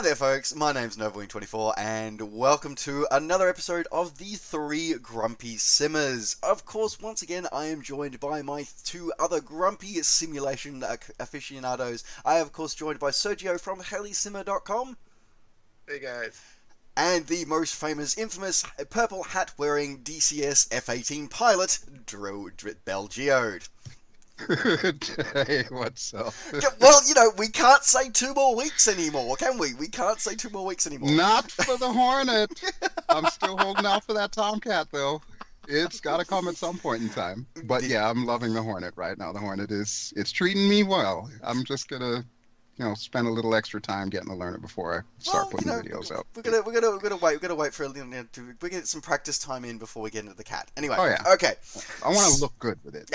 there, folks. My name's NovaWing24, and welcome to another episode of the Three Grumpy Simmers. Of course, once again, I am joined by my two other grumpy simulation aficionados. I am, of course, joined by Sérgio from HeliSimmer.com. Hey, guys. And the most famous, infamous, purple hat-wearing DCS F-18 pilot, Bel Geode. Hey, what's up? Well, you know, we can't say 2 more weeks anymore, can we? We can't say 2 more weeks anymore. Not for the Hornet. I'm still holding out for that Tomcat, though. It's got to come at some point in time. But yeah, I'm loving the Hornet right now. The Hornet it's treating me well. I'm just gonna, spend a little extra time getting to learn it before I start putting videos up. We're gonna wait for a little. We get some practice time in before we get into the cat. Anyway. Oh yeah. Okay. I want to look good with it.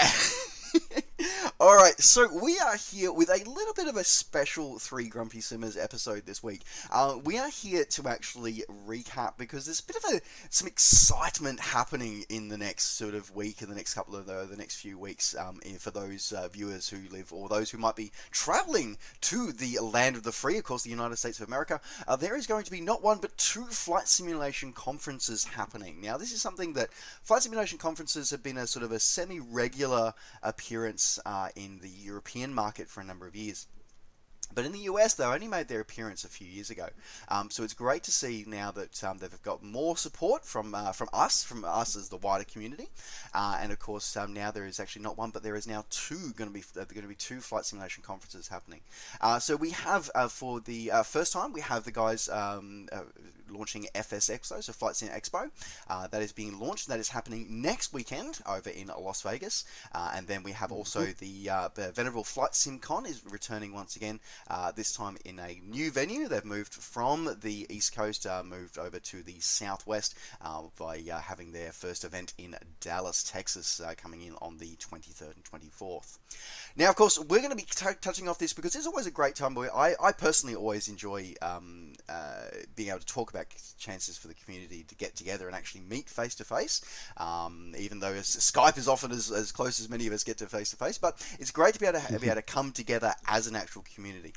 Alright, so we are here with a little bit of a special Three Grumpy Simmers episode this week. We are here to actually recap because there's a bit of some excitement happening in the next sort of week, in the next couple of the next few weeks, for those viewers who live, or those who might be traveling to the land of the free, of course, the United States of America. There is going to be not one but 2 flight simulation conferences happening. Now, this is something that flight simulation conferences have been a sort of a semi-regular appearance in the European market for a number of years. But in the US, they only made their appearance a few years ago. So it's great to see now that they've got more support from us as the wider community. And of course, now there is actually not one, but there is now 2 going to be 2 flight simulation conferences happening. So we have for the first time, we have the guys launching FSExpo, so FlightSimCon. That is being launched. That is happening next weekend over in Las Vegas. And then we have also the venerable FlightSimCon is returning once again. This time in a new venue. They've moved from the East Coast, moved over to the Southwest by having their first event in Dallas, Texas, coming in on the 23rd and 24th. Now, of course, we're going to be touching off this because it's always a great time. I personally always enjoy being able to talk about chances for the community to get together and actually meet face-to-face, even though Skype is often as close as many of us get to face-to-face. But it's great to be able to come together as an actual community.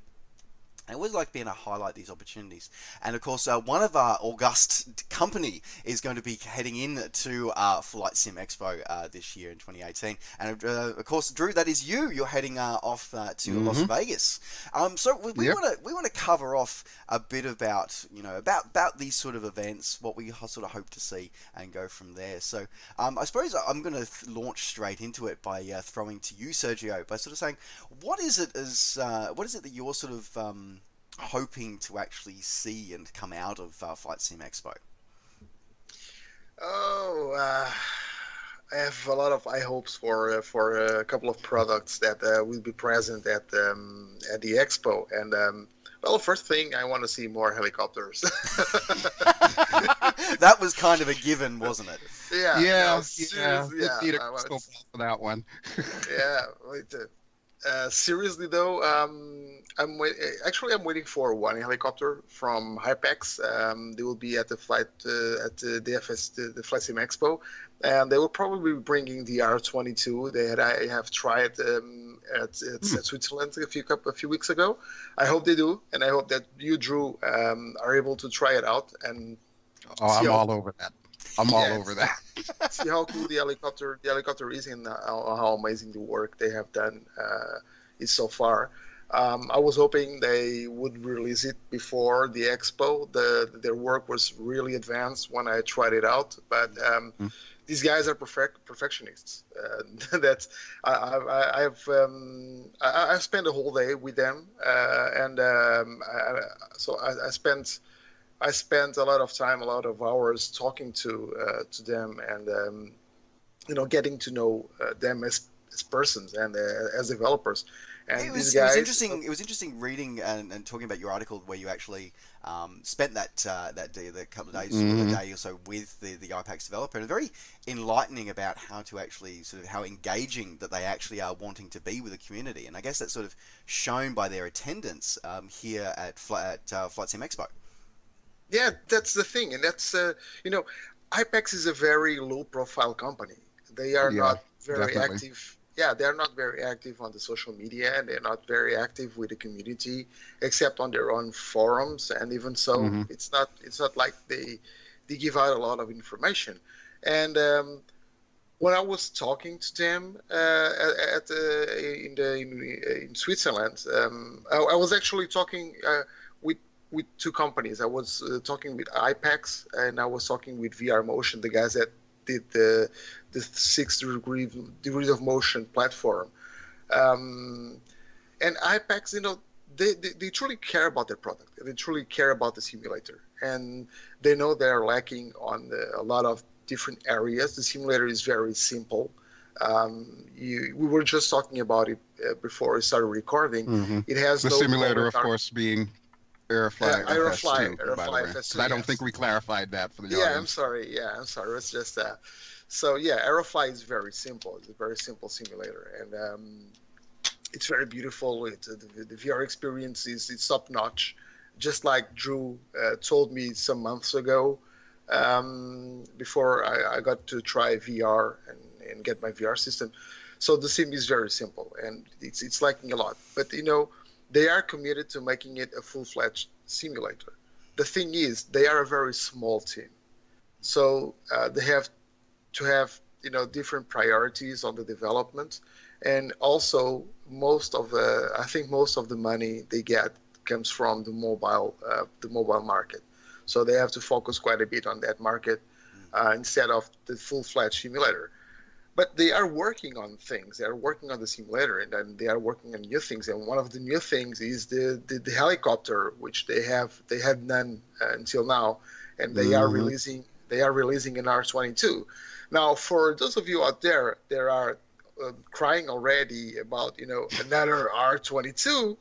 I always like being able to highlight these opportunities. And of course, one of our august company is going to be heading in to FlightSimExpo this year in 2018. And of course, Drew, that is you. You're heading off to Las Vegas. So we want to cover off a bit about about these sort of events, what we sort of hope to see, and go from there. So I suppose I'm going to launch straight into it by throwing to you, Sergio, by sort of saying, what is it that you're sort of hoping to actually see and come out of FlightSimExpo? I have a lot of high hopes for a couple of products that will be present at the expo. And well, first thing, I want to see more helicopters. That was kind of a given, wasn't it? Yeah. Need a crystal ball for that one. Yeah. Seriously though, I'm waiting for one helicopter from Hypex. They will be at the FlightSimExpo, and they will probably be bringing the R22 that I have tried at Switzerland a few weeks ago. I hope they do, and I hope that you, Drew, are able to try it out and. I'm all over that. All over that. See how cool the helicopter is, and how amazing the work they have done is so far. I was hoping they would release it before the expo. Their work was really advanced when I tried it out, but these guys are perfectionists. I've spent a whole day with them, so I spent a lot of time, a lot of hours talking to them, and getting to know them as persons and as developers. And it was interesting. It was interesting reading and talking about your article where you actually spent that day, the couple of days, or the day or so with the IPAX developer, and very enlightening about how to actually sort of how engaging that they actually are wanting to be with the community. And I guess that's sort of shown by their attendance here at FlightSimExpo. Yeah, that's the thing, and that's IPEX is a very low-profile company. They are not very active they're not very active on the social media, and they're not very active with the community, except on their own forums. And even so, it's not like they give out a lot of information. And when I was talking to them in Switzerland, I was actually talking with two companies. I was talking with IPEX, and I was talking with VR Motion, the guys that did the 6 degrees of motion platform. And IPEX, they truly care about their product. They truly care about the simulator, and they know they're lacking on a lot of different areas. The simulator is very simple. We were just talking about it before we started recording. It has the no simulator, of course, being Airfly FS2, FS2, I don't think we clarified that for the audience. I'm sorry. It's just that. So yeah, Airfly is very simple. It's a very simple simulator, and it's very beautiful. The VR experience is top notch. Just like Drew told me some months ago, before I got to try VR and get my VR system. So the sim is very simple, and it's lacking a lot. But they are committed to making it a full-fledged simulator. The thing is, they are a very small team, so they have to have different priorities on the development, and also I think most of the money they get comes from the mobile market. So they have to focus quite a bit on that market instead of the full-fledged simulator. But they are working on things. They are working on the simulator, and then they are working on new things. And one of the new things is the helicopter, which they had none until now, and they are releasing an R22. Now, for those of you out there, there are crying already about another R22,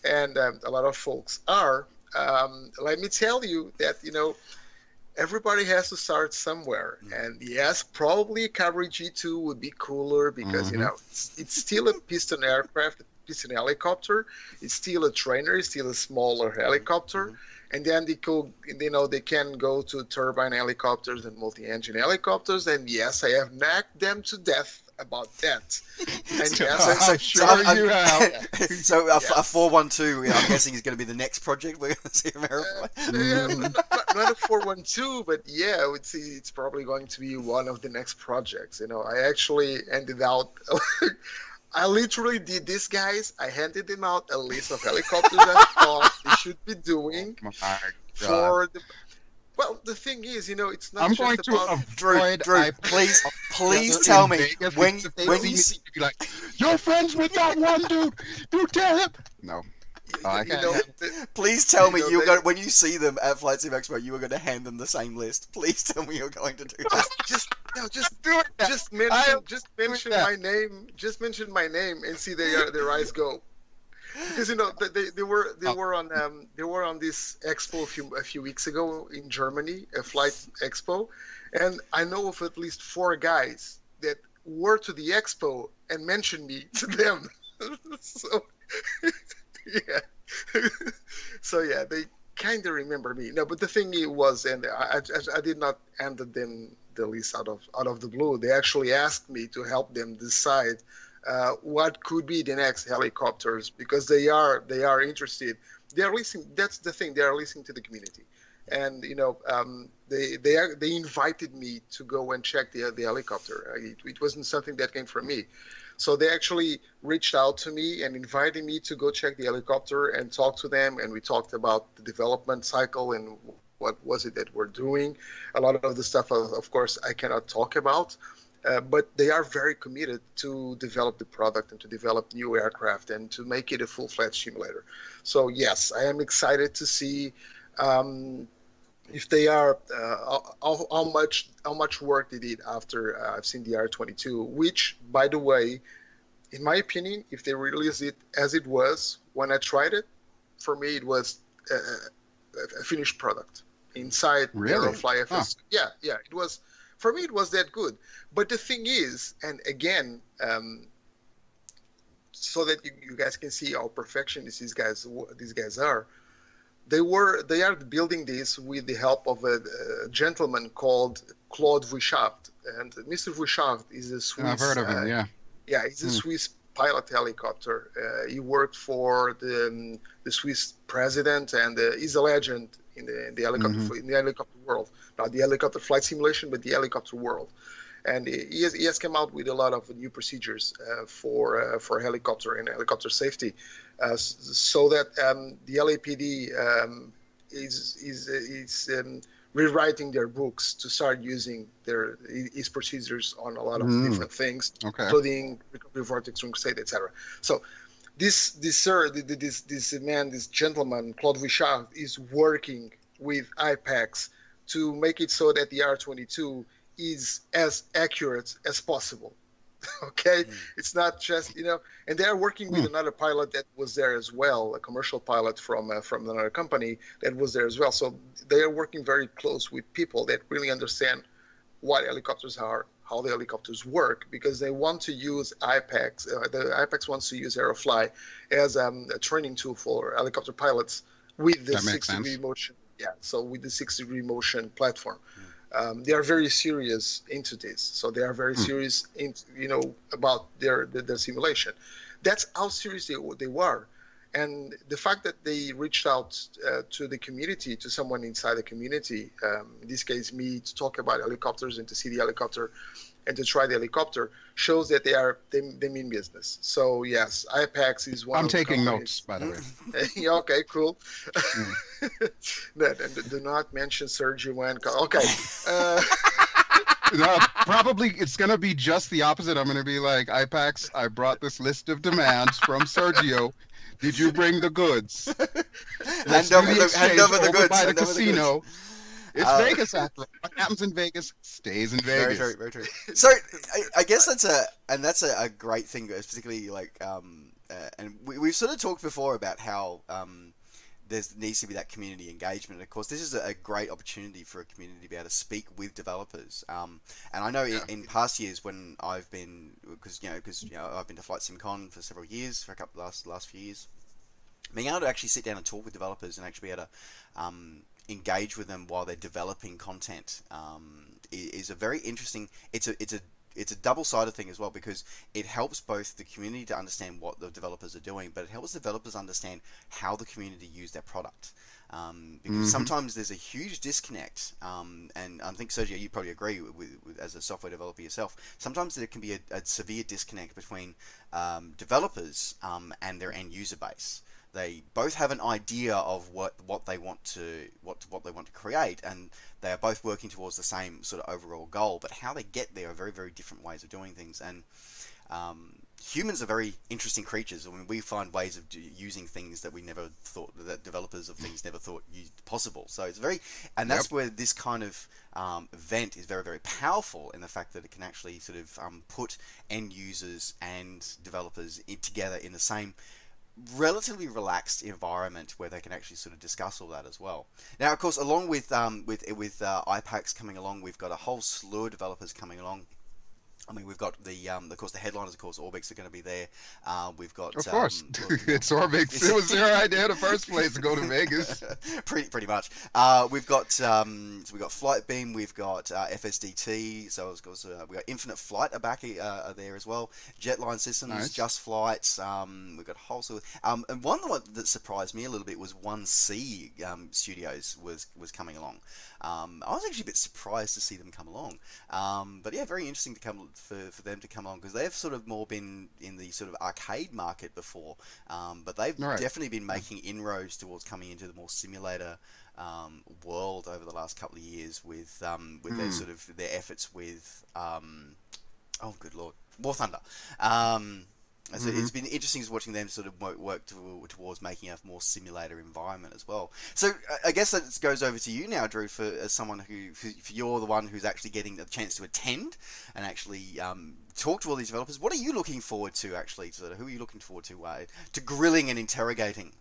and a lot of folks are. Let me tell you that everybody has to start somewhere, and yes, probably a Cavalry G2 would be cooler because it's still a piston aircraft, piston helicopter. It's still a trainer. It's still a smaller helicopter, and then they can go to turbine helicopters and multi-engine helicopters. And yes, I have knocked them to death about that. And yes, you have. So a 412, I'm guessing, is going to be the next project we're going to see in Airfly. Not a 412, but yeah, I would say it's probably going to be one of the next projects. I actually ended out. I literally did this, guys. I handed them out a list of helicopters I thought they should be doing for the. Well, the thing is, it's not. I'm just going about... to avoid. Drew, please tell me when you see you be like, you're friends with that one dude. You tell him. No. Please tell me when you see them at FlightSimExpo, you are going to hand them the same list. Please tell me you're going to do that. Just do it. Just mention my name. Just mention my name and see their eyes go. Because they were on this expo a few weeks ago in Germany, a FlightSimExpo, and I know of at least 4 guys that were to the expo and mentioned me to them. So yeah, so yeah, they kind of remember me. No, but the thing was, and I did not hand them the list out of the blue. They actually asked me to help them decide what could be the next helicopters, because they are interested. They are listening. That's the thing. They are listening to the community, and they invited me to go and check the helicopter. It wasn't something that came from me. So they actually reached out to me and invited me to go check the helicopter and talk to them. And we talked about the development cycle and what was it that we're doing. A lot of the stuff, of course, I cannot talk about. But they are very committed to develop the product and to develop new aircraft and to make it a full-fledged simulator. So yes, I am excited to see if they are how much work they did after I've seen the R22. Which, by the way, in my opinion, if they release it as it was when I tried it, for me it was a finished product inside Aerofly FS. Yeah, it was. For me, it was that good. But the thing is, and again, so that you guys can see how perfectionist these guys are, they are building this with the help of a gentleman called Claude Vouchard. And Mr. Vouchard is a Swiss. I've heard of him, yeah. Yeah, he's a Swiss pilot helicopter. He worked for the Swiss president, and he's a legend in the helicopter in the helicopter world. Not the helicopter flight simulation, but the helicopter world. And he has come out with a lot of new procedures for helicopter and helicopter safety, so that the LAPD is rewriting their books to start using his procedures on a lot of different things, including recovery vortex ring state, etc. So this gentleman, Claude Richard, is working with IPAX to make it so that the R-22 is as accurate as possible. Okay, it's not just, and they're working with another pilot that was there as well, a commercial pilot from another company that was there as well. So they are working very close with people that really understand what helicopters are, how the helicopters work, because they want to use IPAX. The IPAX wants to use Aerofly as a training tool for helicopter pilots with the 6-degree motion. Yeah, so with the 6-degree motion platform. They are very serious into this, so they are very serious about their simulation. That's how serious they were, and the fact that they reached out to the community, to someone inside the community, in this case me, to talk about helicopters and to see the helicopter and to try the helicopter, shows that they mean business. So yes, IPAX is one. I'm of the taking companies. notes, by the way. Okay, cool. And do not mention Sérgio and okay. No, probably it's going to be just the opposite. I'm going to be like, IPAX, I brought this list of demands from Sergio. Did you bring the goods? Hand over the goods. By the casino. It's Vegas after all. What happens in Vegas stays in Vegas. Very true, very true. So I guess that's a great thing, particularly like and we've sort of talked before about how there needs to be that community engagement. And of course, this is a great opportunity for a community to be able to speak with developers. And I know in past years when I've been, because I've been to FlightSimCon for several years, for a couple last few years, being able to actually sit down and talk with developers and actually be able to engage with them while they're developing content is a very interesting. It's a double-sided thing as well, because it helps both the community to understand what the developers are doing, but it helps developers understand how the community use their product. Because sometimes there's a huge disconnect, and I think, Sergio, you probably agree with as a software developer yourself, sometimes there can be a severe disconnect between developers and their end user base. They both have an idea of what they want to create, and they are both working towards the same sort of overall goal. But how they get there are very, very different ways of doing things. And humans are very interesting creatures. I mean, we find ways of using things that we never thought, that developers of things never thought possible. So it's that's where this kind of event is very, very powerful, in the fact that it can actually sort of put end users and developers together in the same relatively relaxed environment where they can actually sort of discuss all that as well. Now, of course, along with IPAX coming along, we've got a whole slew of developers coming along. I mean, we've got of course, the headliners, of course, Orbix are going to be there. We've got, of course, it's Orbix. It was their idea in the first place to go to Vegas. pretty much. We've got Flightbeam, we've got FSDT. So of course, we've got Infinite Flight are there as well. Jetline Systems, nice. Just Flights. We've got whole slew. And one that surprised me a little bit was 1C Studios was coming along. I was actually a bit surprised to see them come along. But yeah, very interesting to for them to come along, because they've sort of more been in the sort of arcade market before, but they've definitely been making inroads towards coming into the more simulator world over the last couple of years with their sort of their efforts with oh good lord, War Thunder. So it's been interesting watching them sort of work towards making a more simulator environment as well. So I guess that goes over to you now, Drew, as someone who you're the one who's actually getting the chance to attend and actually talk to all these developers. What are you looking forward to actually? Who are you looking forward to grilling and interrogating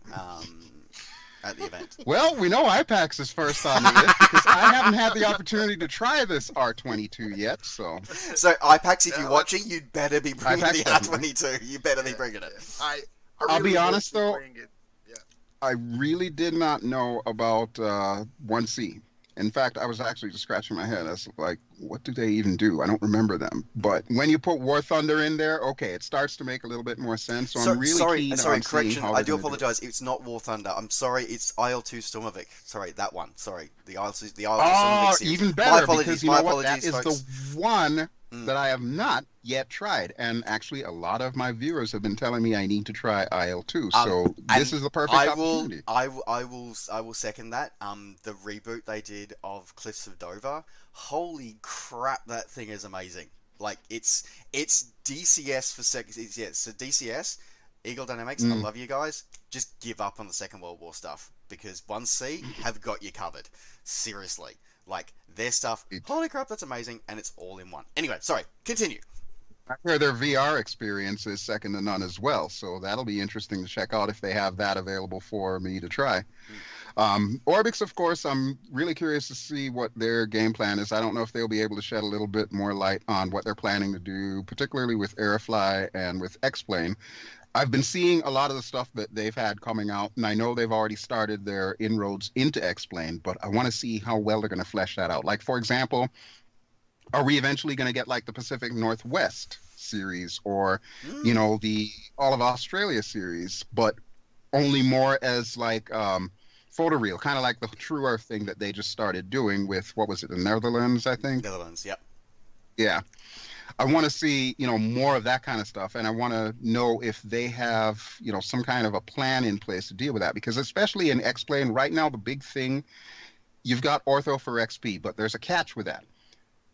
at the event? Well, we know IPAX is first on the list, because I haven't had the opportunity to try this R22 yet. So IPAX, if you're watching, you'd better be bringing the R22. You better be bringing it. I'll be honest though, I really did not know about 1C. In fact, I was actually just scratching my head. I was like, what do they even do? I don't remember them. But when you put War Thunder in there, okay, it starts to make a little bit more sense. So So, I'm really keen sorry, on seeing correction. how I they're do going to do it. apologize. It's not War Thunder. I'm sorry. It's IL-2 Stormovik. Sorry, that one. Sorry, the IL-2 Stormovik Oh, series. even My better, apologies. because you My know what? That apologies, is the folks. one Mm. that I have not yet tried. And actually, a lot of my viewers have been telling me I need to try IL-2. So this And is the perfect opportunity. I will second that. The reboot they did of Cliffs of Dover. Holy crap, that thing is amazing. Like it's DCS for sec. Yeah, so DCS, Eagle Dynamics. I Mm. love you guys. Just give up on the Second World War stuff because 1C have got you covered. Seriously, like their stuff. Holy crap, that's amazing, and it's all in one. Anyway, sorry. Continue. I hear their VR experience is second to none as well, so that'll be interesting to check out if they have that available for me to try. Orbix, of course, I'm really curious to see what their game plan is. I don't know if they'll be able to shed a little bit more light on what they're planning to do, particularly with Airfly and with X-Plane. I've been seeing a lot of the stuff that they've had coming out, and I know they've already started their inroads into X-Plane, but I want to see how well they're going to flesh that out. Like, for example, are we eventually going to get like the Pacific Northwest series or, the All of Australia series, but only more as like photoreal, kind of like the True Earth thing that they just started doing with, what was it, the Netherlands, I think? Netherlands. Yep. Yeah. I want to see, more of that kind of stuff. And I want to know if they have, some kind of a plan in place to deal with that. Because especially in X-Plane, right now, the big thing, you've got Ortho for XP, but there's a catch with that.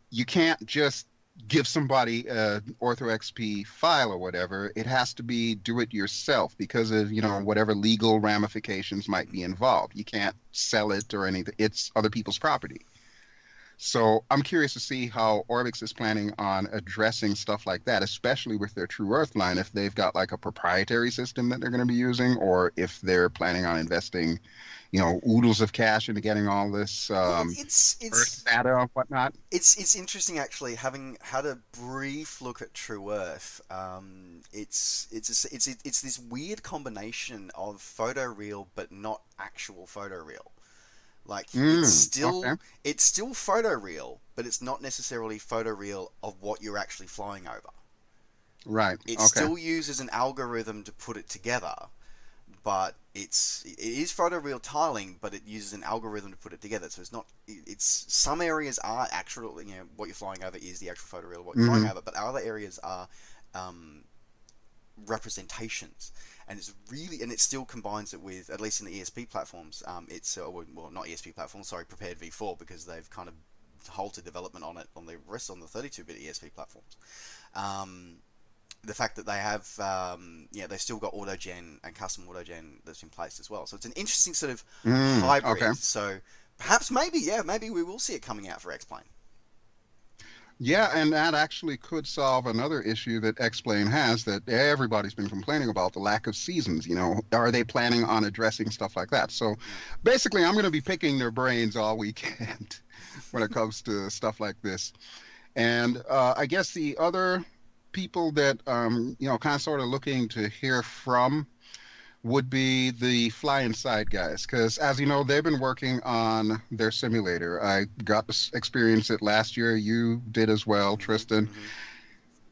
You can't just give somebody an Ortho XP file or whatever. It has to be do it yourself because of, whatever legal ramifications might be involved. You can't sell it or anything. It's other people's property. So I'm curious to see how Orbix is planning on addressing stuff like that, especially with their True Earth line, if they've got like a proprietary system that they're going to be using, or if they're planning on investing, oodles of cash into getting all this It's Earth data and whatnot. it's interesting actually having had a brief look at True Earth. It's this weird combination of photoreal but not actual photoreal. Like Okay. it's still photoreal, but it's not necessarily photoreal of what you're actually flying over. Right. It Okay. still uses an algorithm to put it together, but it is photoreal tiling, but it uses an algorithm to put it together. So it's not. It's some areas are actual. What you're flying over is the actual photoreal of what you're flying over, but other areas are representations, and it still combines it with, at least in the ESP platforms. It's well, not ESP platforms. Sorry, Prepared V4, because they've kind of halted development on it on the 32-bit ESP platforms. The fact that they have, they still got autogen and custom autogen that's in place as well. So it's an interesting sort of hybrid. Okay. So perhaps maybe we will see it coming out for X-Plane. Yeah, and that actually could solve another issue that X-Plane has that everybody's been complaining about, the lack of seasons. Are they planning on addressing stuff like that? So basically, I'm going to be picking their brains all weekend when it comes to stuff like this. And I guess the other people that, kind of sort of looking to hear from would be the Fly Inside guys, because as you know, they've been working on their simulator. I got to experience it last year. You did as well, Tristan.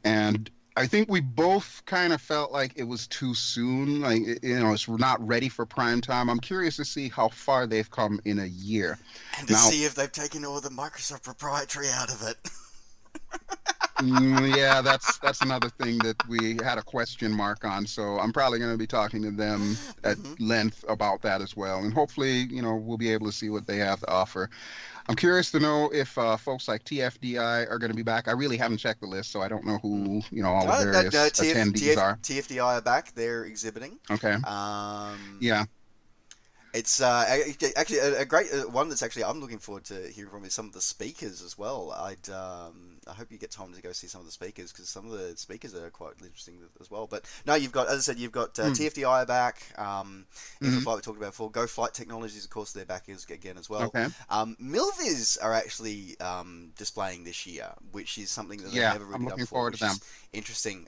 And I think we both kind of felt like it was too soon. Like, it's not ready for prime time. I'm curious to see how far they've come in a year. And to see if they've taken all the Microsoft proprietary out of it. Yeah, that's another thing that we had a question mark on. So I'm probably going to be talking to them at length about that as well. And hopefully, we'll be able to see what they have to offer. I'm curious to know if folks like TFDI are going to be back. I really haven't checked the list, so I don't know who, all the various attendees are. TFDI are back. They're exhibiting. Okay. Yeah. It's actually a great one that's actually I'm looking forward to hearing from is some of the speakers as well. I hope you get time to go see some of the speakers, because some of the speakers are quite interesting as well. But no, you've got, as I said, TFDI are back. Flight we talked about before. Go Flight Technologies, of course, they're back again as well. Okay. Milviz are actually displaying this year, which is something that they've never really done before. I'm looking forward to them. Interesting.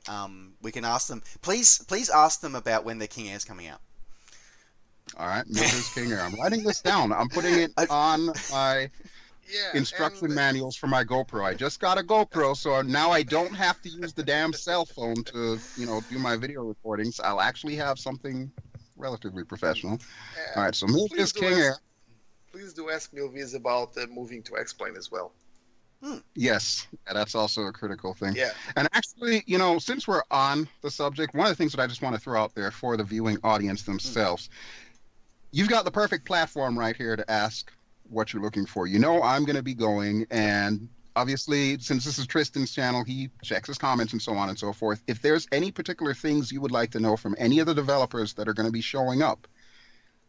We can ask them. Please ask them about when their King Air's coming out. All right, Milviz King Air. I'm writing this down. I'm putting it on my Yeah, instruction and manuals for my GoPro. I just got a GoPro, so now I don't have to use the damn cell phone to, do my video recordings. I'll actually have something relatively professional. All right, so move please this do King Air. ask, please do ask Milviz about moving to X-Plane as well. Yes, that's also a critical thing. Yeah. And actually, since we're on the subject, one of the things that I just want to throw out there for the viewing audience themselves, you've got the perfect platform right here to ask what you're looking for. I'm going to be going, and obviously, since this is Tristan's channel, he checks his comments and so on and so forth. If there's any particular things you would like to know from any of the developers that are going to be showing up,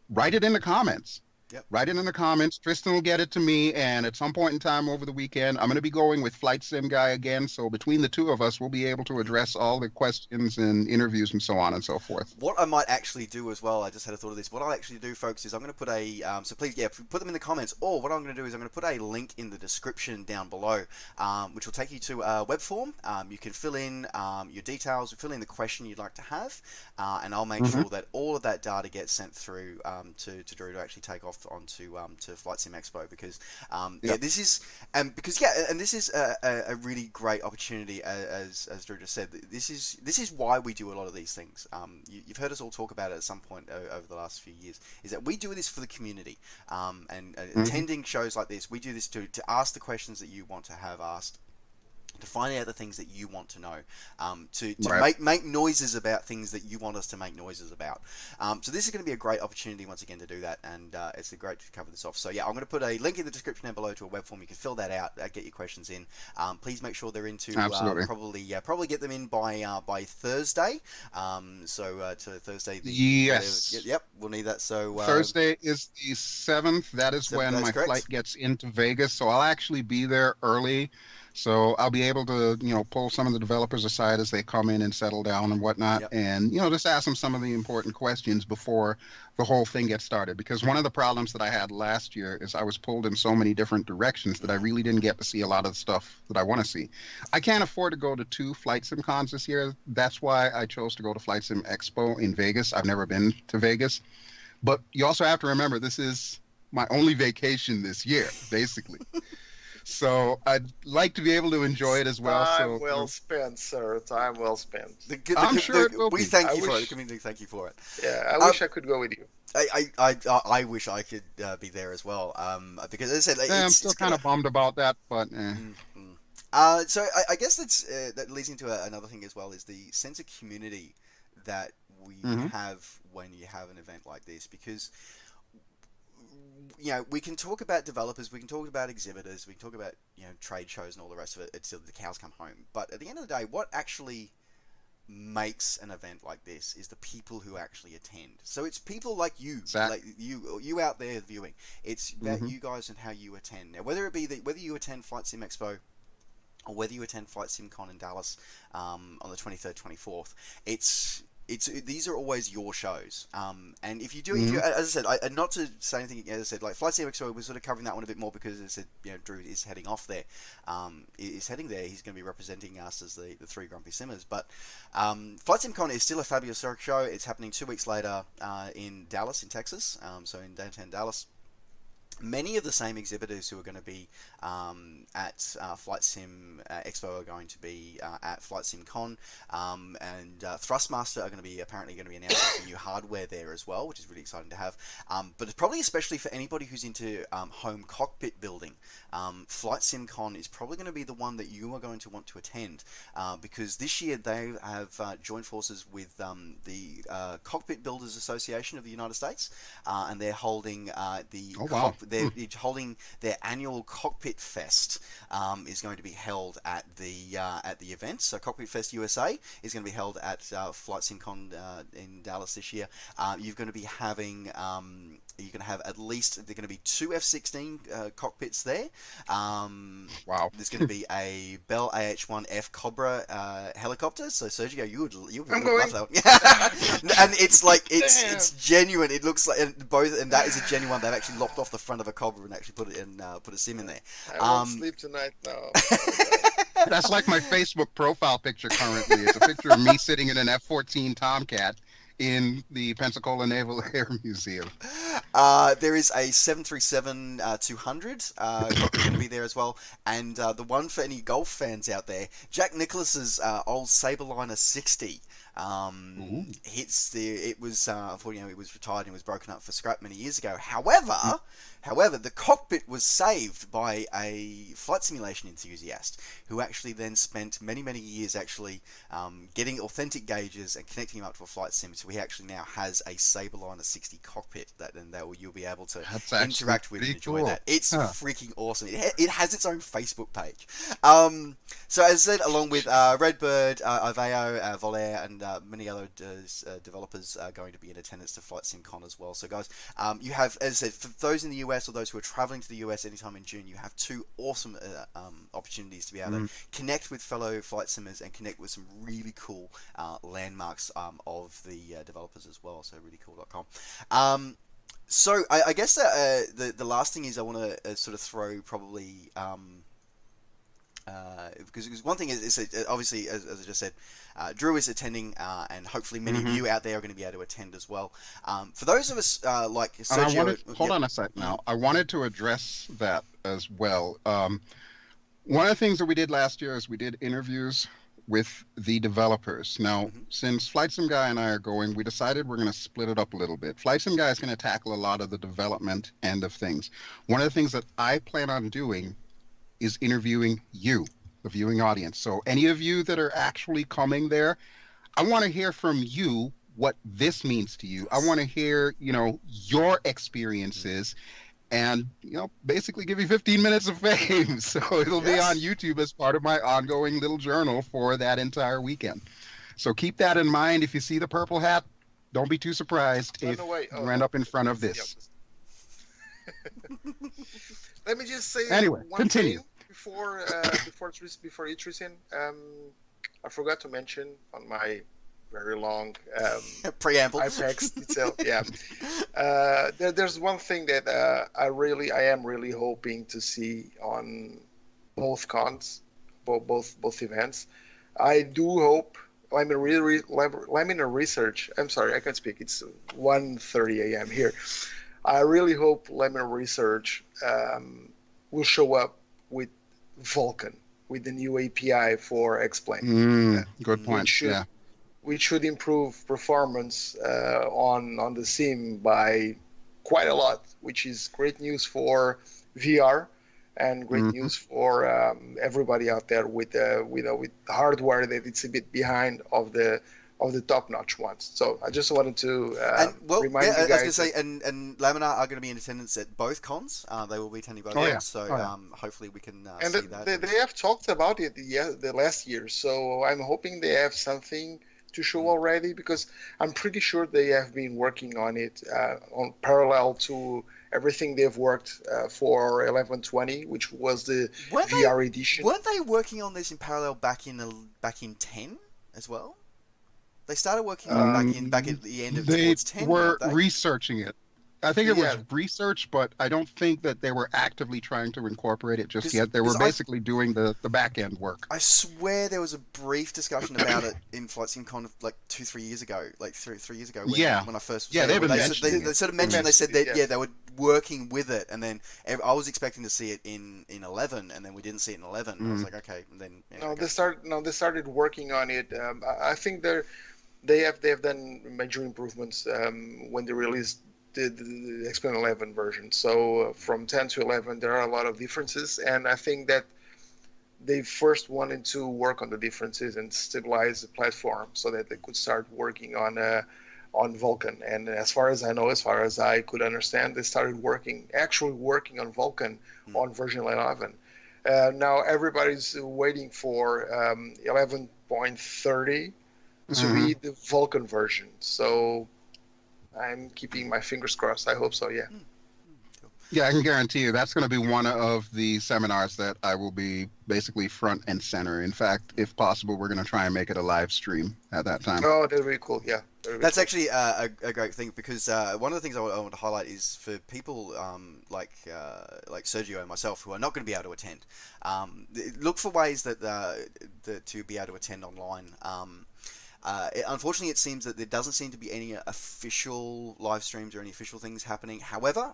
write it in the comments. Yep. Write it in the comments. Tristan will get it to me, and at some point in time over the weekend, I'm going to be going with Flight Sim Guy again. So between the two of us, we'll be able to address all the questions and interviews and so on and so forth. What I might actually do as well, I just had a thought of this. What I'll actually do, folks, is I'm going to put a so please, put them in the comments. Or what I'm going to do is I'm going to put a link in the description down below, which will take you to a web form. You can fill in your details, fill in the question you'd like to have, and I'll make sure that all of that data gets sent through to Drew to actually take off onto to FlightSimExpo, because this is this is a really great opportunity, as Drew just said. This is why we do a lot of these things. You've heard us all talk about it at some point over the last few years, is that we do this for the community, and attending shows like this, we do this to ask the questions that you want to have asked, to find out the things that you want to know, to make noises about things that you want us to make noises about. So this is going to be a great opportunity once again to do that, and it's great to cover this off. So yeah, I'm going to put a link in the description down below to a web form. You can fill that out, get your questions in. Please make sure they're into probably get them in by Thursday. So to Thursday. Yep, we'll need that. So Thursday is the 7th. That is when my flight gets into Vegas. So I'll actually be there early. So I'll be able to, pull some of the developers aside as they come in and settle down and whatnot, and, just ask them some of the important questions before the whole thing gets started. Because one of the problems that I had last year is I was pulled in so many different directions that I really didn't get to see a lot of the stuff that I want to see. I can't afford to go to 2 FlightSimCons this year. That's why I chose to go to FlightSimExpo in Vegas. I've never been to Vegas. But you also have to remember, this is my only vacation this year, basically. So I'd like to be able to enjoy it as well. Time well spent, sir. Time well spent. I'm sure it will we be. Thank you for it. The community thank you for it. Yeah, I wish I could go with you. I wish I could be there as well. Because as I said, I'm still kind of bummed about that, but. So I guess that leads into another thing as well, is the sense of community that we have when you have an event like this, because. We can talk about developers, we can talk about exhibitors, we can talk about trade shows and all the rest of it until the cows come home. But at the end of the day, what actually makes an event like this is the people who actually attend. So it's people like you, like you out there viewing. It's about you guys and how you attend. Now, whether you attend FlightSimExpo or whether you attend FlightSimCon in Dallas on the 23rd, 24th, these are always your shows, and if you do, as I said, not to say anything, as I said, like FlightSimExpo, we're sort of covering that one a bit more because, as I said, Drew is heading off there, He's going to be representing us as the 3 Grumpy Simmers. But FlightSimCon is still a fabulous show. It's happening 2 weeks later in Dallas, in Texas, so in downtown Dallas. Many of the same exhibitors who are going to be at FlightSimExpo are going to be at FlightSimCon, and Thrustmaster are apparently going to be announcing some new hardware there as well, which is really exciting to have. But probably especially for anybody who's into home cockpit building, FlightSimCon is probably going to be the one that you are going to want to attend, because this year they have joined forces with the Cockpit Builders Association of the United States, and they're holding they're holding their annual Cockpit Fest. Is going to be held at the event. So Cockpit Fest USA is going to be held at FlightSimCon in Dallas this year. You're going to be having you're going to have at least, there are going to be 2 F-16 cockpits there. Wow. There's going to be a Bell AH-1F Cobra helicopter. So Sergio, you would love that one. And it's like it's genuine. It looks like, and that is a genuine one. They've actually lopped off the front of a Cobra and actually put a sim in there. I won't sleep tonight now. That's like my Facebook profile picture currently. It's a picture of me sitting in an F-14 Tomcat in the Pensacola Naval Air Museum. There is a 737-200 cockpit going to be there as well, and the one for any golf fans out there, Jack Nicklaus's old Saberliner 60. It was unfortunately it was retired and was broken up for scrap many years ago. However, the cockpit was saved by a flight simulation enthusiast who actually then spent many years actually getting authentic gauges and connecting them up to a flight sim. So he actually now has a Saberliner 60 cockpit that you'll be able to interact with and enjoy that. It's freaking awesome. It has its own Facebook page. So as I said, along with Redbird, Iveo, Volair, and many other developers are going to be in attendance to FlightSimCon as well. So guys, you have, as I said, for those in the US or those who are traveling to the US anytime in June, you have two awesome opportunities to be able to connect with fellow flight simmers and connect with some really cool landmarks of the developers as well. So reallycool.com. So I guess the last thing is I want to sort of throw probably because one thing is obviously as I just said, Drew is attending, and hopefully many of you out there are going to be able to attend as well. For those of us like Sergio, hold on a sec now. I wanted to address that as well. One of the things that we did last year is we did interviews with the developers. Now, since FlightSim Guy and I are going, we decided we're going to split it up a little bit. FlightSim Guy is going to tackle a lot of the development end of things. One of the things that I plan on doing is interviewing you, the viewing audience. So any of you that are actually coming there, I want to hear from you what this means to you. I want to hear, your experiences and, basically give you 15 minutes of fame. So it'll be on YouTube as part of my ongoing little journal for that entire weekend. So keep that in mind. If you see the purple hat, don't be too surprised if you end up in front of this. Let me just say one continue. Thing before you Tristan. I forgot to mention on my very long preamble text itself. There's one thing that I am really hoping to see on both cons, both events. I do hope. I'm in a research. I'm sorry, I can't speak. It's 1:30 a.m. here. I really hope Laminar Research will show up with Vulkan, with the new API for X-Plane. Good point. Which should improve performance on the sim by quite a lot, which is great news for VR and great news for everybody out there with hardware that it's a bit behind of the top-notch ones. So I just wanted to remind you guys. I was going to say, and Laminar are going to be in attendance at both cons. They will be attending both cons. So hopefully we can see that. They have talked about it the last year. So I'm hoping they have something to show already, because I'm pretty sure they have been working on it on parallel to everything they've worked for 1120, which was the VR edition. Weren't they working on this in parallel back in 10 as well? They started working on back at the end of towards 10. They were researching it. I think it was research, but I don't think that they were actively trying to incorporate it just yet. They were basically doing the back end work. I swear there was a brief discussion about it in FlightSimCon like 2-3 years ago, like three years ago when I first was there. They sort of mentioned, they said that they were working with it, and then I was expecting to see it in 11, and then we didn't see it in 11. I was like, okay, and then they started working on it. I think they have done major improvements when they released the X-Plane 11 version. So from 10 to 11, there are a lot of differences, and I think that they first wanted to work on the differences and stabilize the platform so that they could start working on Vulkan. And as far as I know, as far as I could understand, they started actually working on Vulkan on version 11. Now everybody's waiting for 11.30 to be the Vulkan version. So I'm keeping my fingers crossed. I hope so, yeah. Yeah, I can guarantee you that's going to be one of the seminars that I will be basically front and center. In fact, if possible, we're going to try and make it a live stream at that time. Oh, that'd be cool, yeah. That's actually a great thing, because one of the things I want to highlight is for people like Sergio and myself who are not going to be able to attend, look for ways that to be able to attend online. Unfortunately, it seems that there doesn't seem to be any official live streams or any official things happening. However,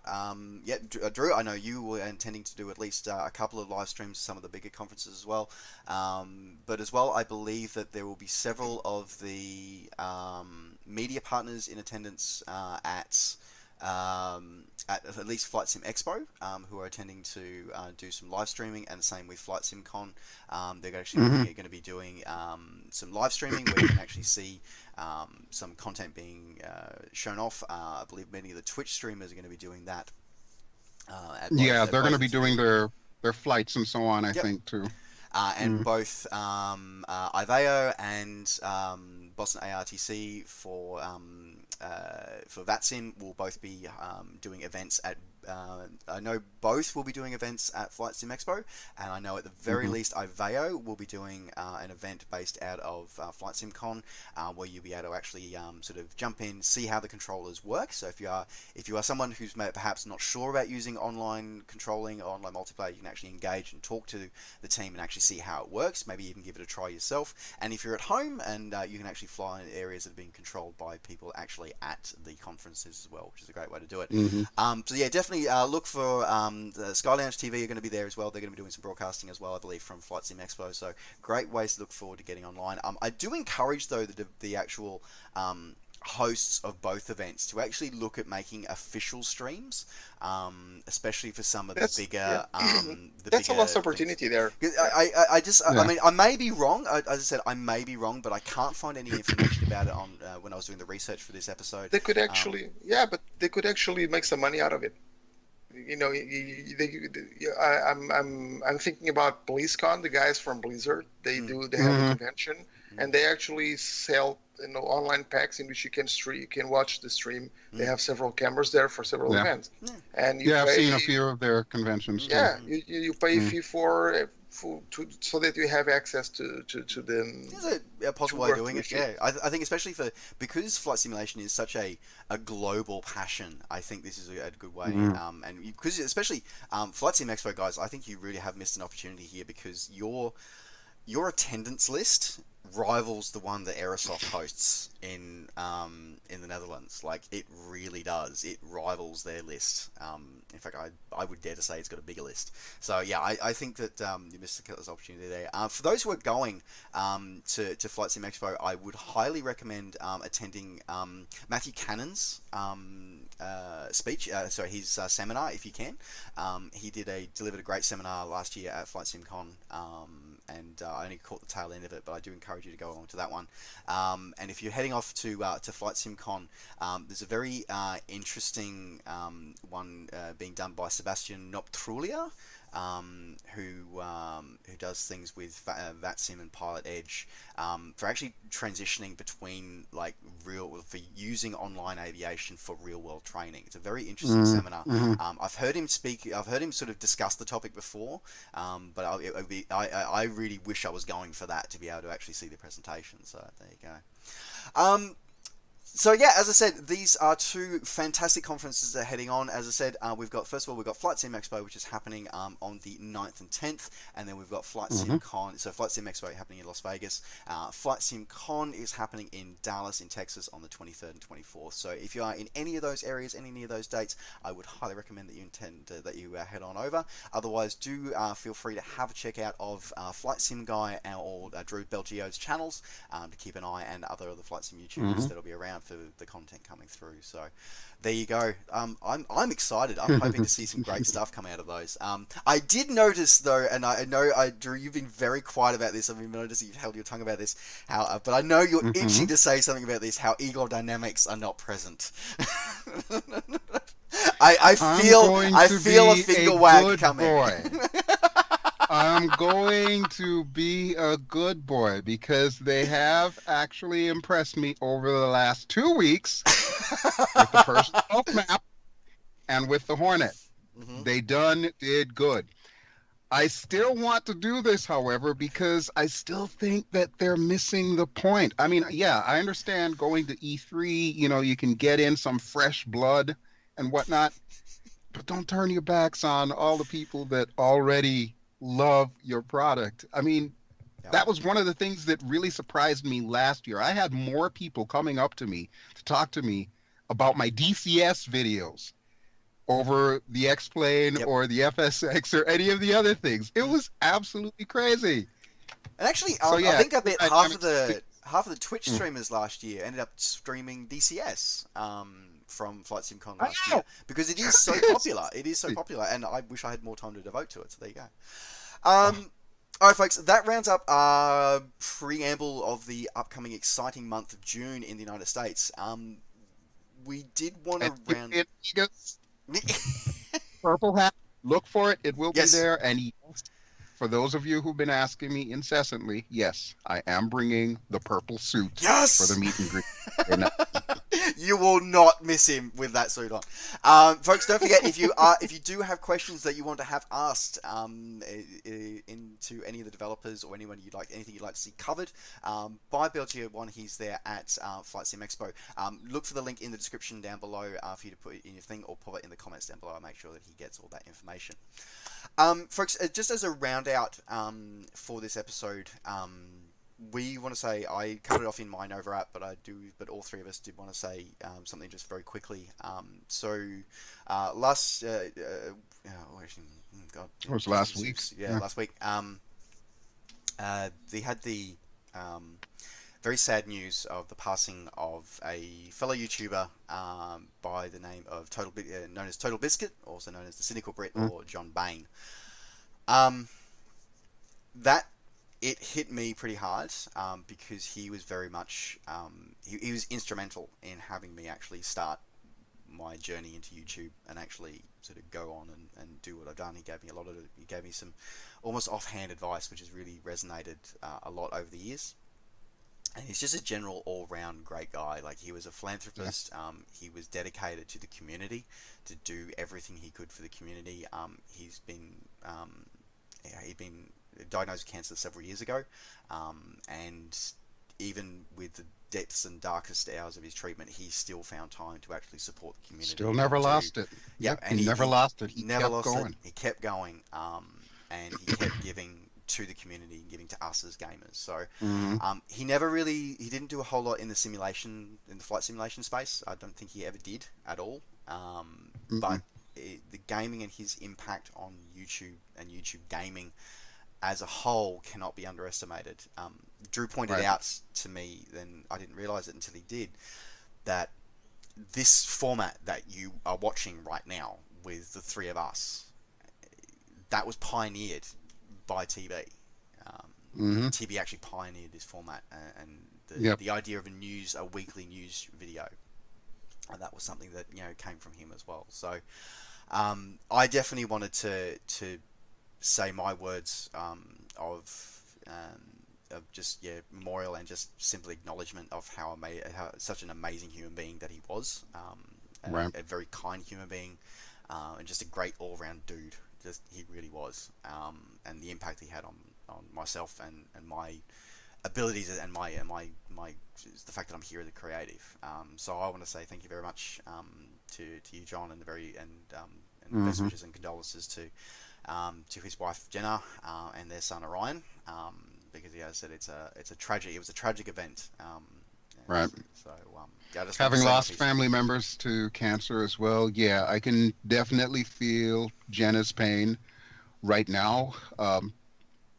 yeah, Drew, I know you were intending to do at least a couple of live streams to some of the bigger conferences as well. But as well, I believe that there will be several of the media partners in attendance at least FlightSimExpo, who are attending to do some live streaming, and the same with FlightSimCon. They're actually going to be doing some live streaming where you can actually see some content being shown off. I believe many of the Twitch streamers are going to be doing that. Yeah, they're going to be doing their flights and so on, I think, too. And both Iveo and Boston ARTC for VATSIM will both be doing events at. I know both will be doing events at FlightSimExpo, and I know at the very least Iveo will be doing an event based out of FlightSimCon, where you'll be able to actually sort of jump in, see how the controllers work. So if you are someone who's perhaps not sure about using online controlling or online multiplayer, you can actually engage and talk to the team and actually see how it works. Maybe even give it a try yourself. And if you're at home, and you can actually fly in areas that are being controlled by people actually at the conferences as well, which is a great way to do it. So yeah, definitely look for the Sky Lounge TV are going to be there as well. They're going to be doing some broadcasting as well, I believe, from FlightSimExpo. So great ways to look forward to getting online. I do encourage, though, the actual hosts of both events to actually look at making official streams, especially for some of the bigger. That's a lost opportunity there. I mean, I may be wrong. As I said, I may be wrong, but I can't find any information about it on when I was doing the research for this episode. They could actually, but they could actually make some money out of it. You know, I'm thinking about BlizzCon. The guys from Blizzard, they have a convention, and they actually sell online packs in which you can watch the stream. They have several cameras there for several events, and I've seen a few of their conventions. Yeah, you pay a fee so that you have access to them. There's a possible way of doing it. Yeah, I think especially because flight simulation is such a global passion. I think this is a good way, and because especially Flight Sim Expo guys, I think you really have missed an opportunity here, because your attendance list rivals the one that Aerosoft hosts in the Netherlands. Like, it really does. It rivals their list. In fact, I would dare to say it's got a bigger list. So yeah, I think that you missed this opportunity there. For those who are going to Flight Sim Expo, I would highly recommend attending Matthew Cannon's speech. His seminar, if you can. He delivered a great seminar last year at FlightSimCon. And I only caught the tail end of it, but I do encourage you to go along to that one. And if you're heading off to FlightSimCon, there's a very interesting one being done by Sebastian Noptrulia, who does things with VATSIM and Pilot Edge, for actually transitioning between for using online aviation for real world training. It's a very interesting seminar. I've heard him speak. I've heard him sort of discuss the topic before, but I really wish I was going for that to be able to actually see the presentation. So there you go. So yeah, as I said, these are two fantastic conferences that are heading on. As I said, first of all, we've got Flight Sim Expo, which is happening on the 9th and 10th, and then we've got Flight Sim Con. So Flight Sim Expo happening in Las Vegas. Flight Sim Con is happening in Dallas, in Texas, on the 23rd and 24th. So if you are in any of those areas, any of those dates, I would highly recommend that you head on over. Otherwise, do feel free to have a check out of Flight Sim Guy or Drew Bel Geode's channels to keep an eye, and other Flight Sim YouTubers that'll be around for the content coming through. So there you go. I'm excited. I'm hoping to see some great stuff come out of those. I did notice though, and I know Drew, you've been very quiet about this. I've been noticing you've held your tongue about this. But I know you're itching to say something about this. How Eagle Dynamics are not present. I feel a finger wag coming. I'm going to be a good boy, because they have actually impressed me over the last 2 weeks with the personal map and with the Hornet. They did good. I still want to do this, however, because I still think that they're missing the point. I mean, yeah, I understand going to E3, you can get in some fresh blood and whatnot, but don't turn your backs on all the people that already love your product. I mean, That was one of the things that really surprised me last year. I had more people coming up to me to talk to me about my DCS videos over the X-Plane Yep. or the FSX or any of the other things. It was absolutely crazy. And actually, So, yeah, I think I bet half of dynamics- the Twitch streamers last year ended up streaming DCS from FlightSimCon last Wow. year because it is so popular. It is so popular, and I wish I had more time to devote to it. So there you go. All right, folks, that rounds up our preamble of the upcoming exciting month of June in the United States. We did want to round. Purple hat. Look for it. It will Yes. be there. And yes, for those of you who've been asking me incessantly, yes, I am bringing the purple suit Yes! for the meet and greet. You will not miss him with that suit on. Folks, don't forget, if you do have questions that you want to have asked into any of the developers or anything you'd like to see covered, by Bel Geode 1, he's there at FlightSimExpo. Look for the link in the description down below for you to put it in your thing, or pop it in the comments down below. I'll make sure that he gets all that information. Folks, just as a round out for this episode, we want to say, I cut it off in my Nova app, but all three of us did want to say something just very quickly. Last God, It was last week. Yeah, last week. They had the very sad news of the passing of a fellow YouTuber by the name of known as Total Biscuit, also known as the Cynical Brit, or John Bain. That it hit me pretty hard because he was very much he was instrumental in having me actually start my journey into YouTube and actually sort of go on and do what I've done. He gave me some almost offhand advice, which has really resonated a lot over the years. And he's just a general all-round great guy. Like, he was a philanthropist. He was dedicated to the community, to do everything he could for the community. He'd been diagnosed with cancer several years ago, and even with the depths and darkest hours of his treatment, he still found time to actually support the community. Still never lost it. Yeah, and he never lost it. He never kept lost going. it. He kept going, and he kept giving to the community and giving to us as gamers. So he didn't do a whole lot in the flight simulation space. I don't think he ever did at all. But the gaming and his impact on YouTube and YouTube gaming as a whole cannot be underestimated. Drew pointed out to me, then I didn't realize it until he did, that this format that you are watching right now with the three of us, that was pioneered by TB. TB actually pioneered this format, and the idea of a weekly news video, and that was something that came from him as well. So I definitely wanted to say my words of just memorial and just simply acknowledgement of how such an amazing human being that he was, a very kind human being, and just a great all-round dude. He really was, and the impact he had on myself and my abilities and my the fact that I'm here as a creative. So I want to say thank you very much to you, John, and best wishes and condolences to his wife Jenna and their son Orion, because as I said, it was a tragic event. Right. So just having lost family members to cancer as well, I can definitely feel Jenna's pain right now.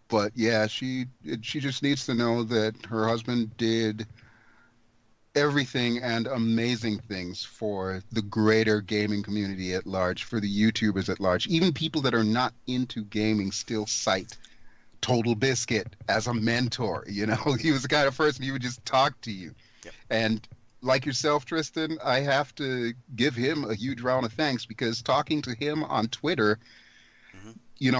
But she just needs to know that her husband did everything and amazing things for the greater gaming community at large, for the YouTubers at large. Even people that are not into gaming still cite Total Biscuit as a mentor. He was the kind of person he would just talk to you. Yep. And like yourself, Tristan, I have to give him a huge round of thanks, because talking to him on Twitter,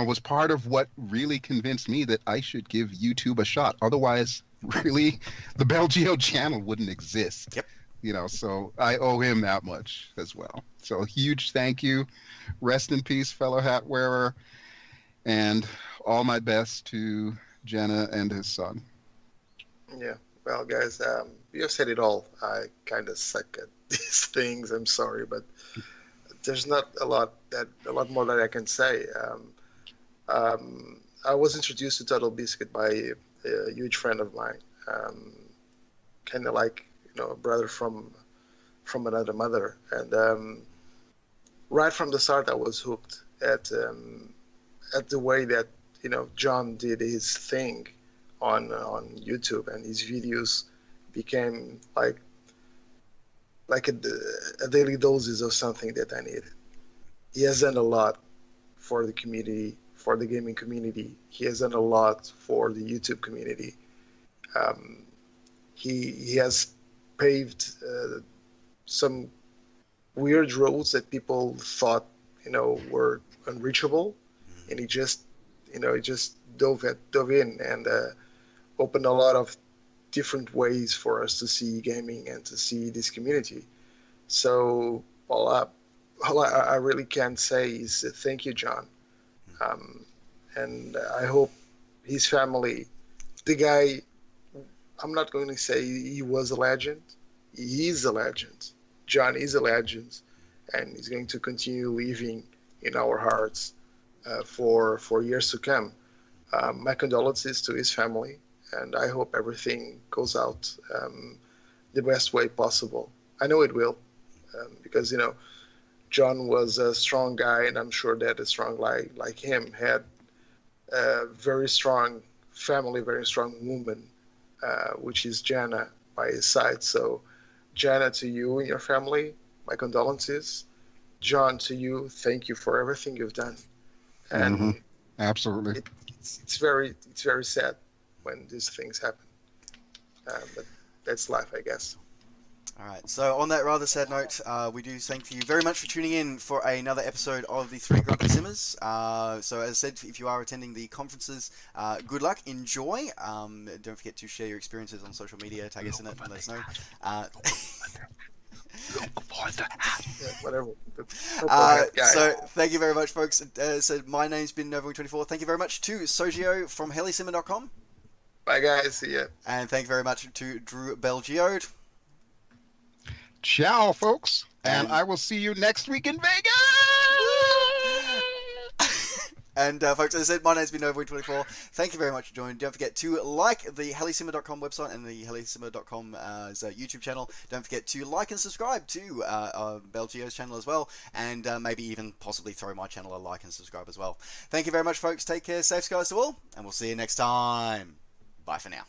was part of what really convinced me that I should give YouTube a shot. Otherwise, really, the Bel Geode channel wouldn't exist. Yep. So I owe him that much as well. So huge thank you. Rest in peace, fellow hat wearer. And all my best to Jenna and his son. Yeah. Well, guys, you have said it all. I kind of suck at these things. I'm sorry, but there's not a lot more that I can say. I was introduced to Total Biscuit by a huge friend of mine, kind of like a brother from another mother. And right from the start, I was hooked at the way that John did his thing on YouTube, and his videos became like a daily doses of something that I needed. He has done a lot for the community, for the gaming community. He has done a lot for the YouTube community. He has paved some weird roads that people thought were unreachable, and he just dove in and opened a lot of different ways for us to see gaming and to see this community. So all I really can say is thank you, John. And I hope his family, the guy, I'm not going to say he was a legend. He is a legend. John is a legend, and he's going to continue living in our hearts for years to come. My condolences to his family, and I hope everything goes out the best way possible. I know it will, because John was a strong guy, and I'm sure that a strong guy like him had a very strong family, very strong woman, which is Jana by his side. So Jana, to you and your family, my condolences. John, to you, thank you for everything you've done. And absolutely, it's very sad when these things happen, but that's life, I guess. All right, so on that rather sad note, we do thank you very much for tuning in for another episode of the Three Grumpy Simmers. So as I said, if you are attending the conferences, good luck, enjoy. Don't forget to share your experiences on social media, tag us in it, and let us know. Yeah, whatever. So thank you very much, folks. So my name's been Nova24. Thank you very much to Sérgio from helisimmer.com. Bye, guys. See ya. And thank you very much to Drew Bel Geode. Ciao, folks. And I will see you next week in Vegas. And folks, as I said, my name's been Nova24. Thank you very much for joining. Don't forget to like the helisimmer.com website and the helisimmer.com YouTube channel. Don't forget to like and subscribe to BelGeode's channel as well, and maybe even possibly throw my channel a like and subscribe as well. Thank you very much, folks. Take care. Safe skies to all, and we'll see you next time. Bye for now.